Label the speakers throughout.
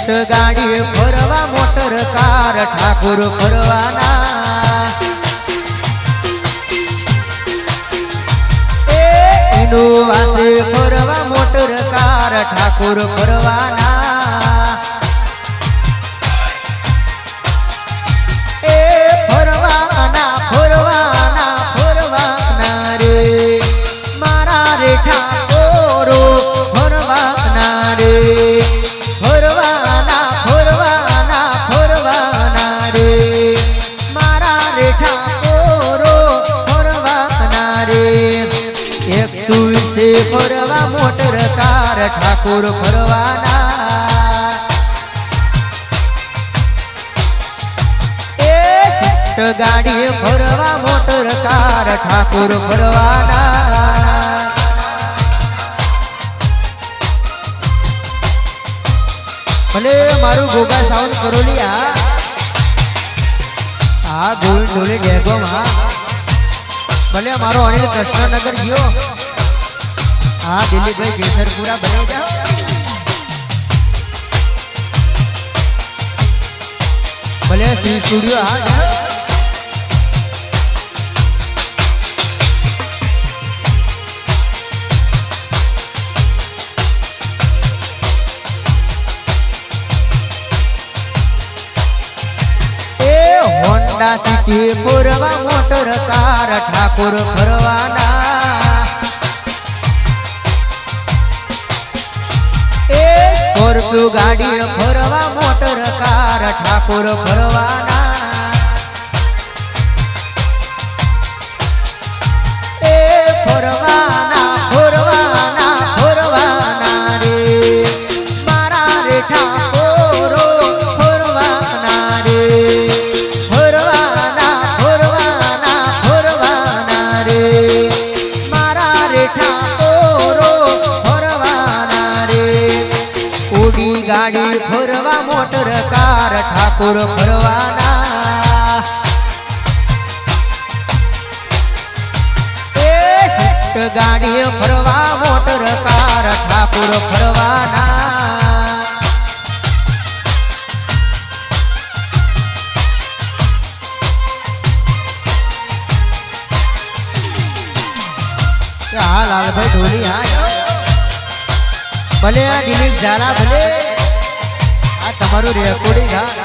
Speaker 1: गाड़ी फरवा motor car Thakur फरवाना Innova से फरवा motor car Thakur फरवाना फरवाना फरवाना फरवाना रे मारा रे ठाकोरो फरवाना रे फरवाना फरवाना फरवाना रे मारा रे ठाकोरो फरवाना रे 120 से फरवा मोटर कार ठाकुर फरवाना गाड़ी फरवा मोटर कार ठाकुर फरवाना भले मारू गोगा साउंड करोली आ गोल ढोले डेगो मा भले मारो अनिल कृष्णनगर जियो आ दिल्ली भाई केसरपुरा बने जाओ भले सी स्टूडियो आ जाओ होंडा सिटी फरवा मोटर कार ठाकुर फरवाना स्कॉर्पियो गाड़ी फरवा मोटर कार ठाकुर फरवाना फरवाना फरवाना फरवाना रे मारा रे ठाकोरो फरवाना रे फरवाना फरवाना फरवाना रे मारा रे ठाकोरो फरवाना रे ओडी गाड़ी फरवा मोटर कार ठाकुर फरवाना गाड़ी फरवा मोटर कार ठाकुर फरवाना लाल भाई ढोली हाँ भले आ दिलीप झाला भले आ तमारू रेकॉर्डिंग हाँ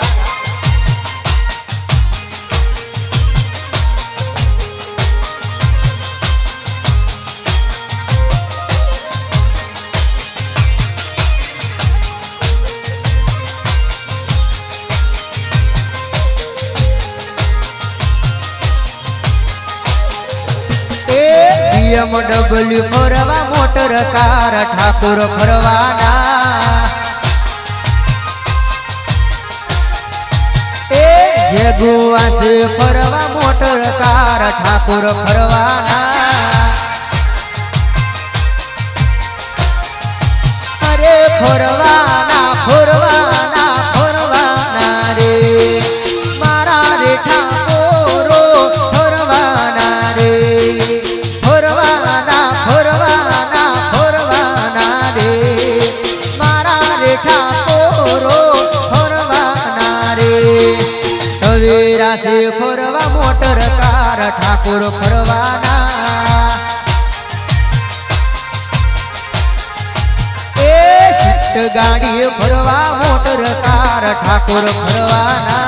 Speaker 1: BMW फरवा मोटर कार ठाकुर फरवाना जेगुआ से फरवा मोटर कार ठाकुर फरवाना अरे फरवाना फरवाना फरवाना रे मारा रे ठाकोरो फरवाना रे फरवाना फरवाना फरवाना रे मारा रे ठाकोरो फरवाना रे तवेरा से फरवा मोटर कार ठाकुर फरवाना गाड़ी फरवा मोटर कार ठाकुर फरवाना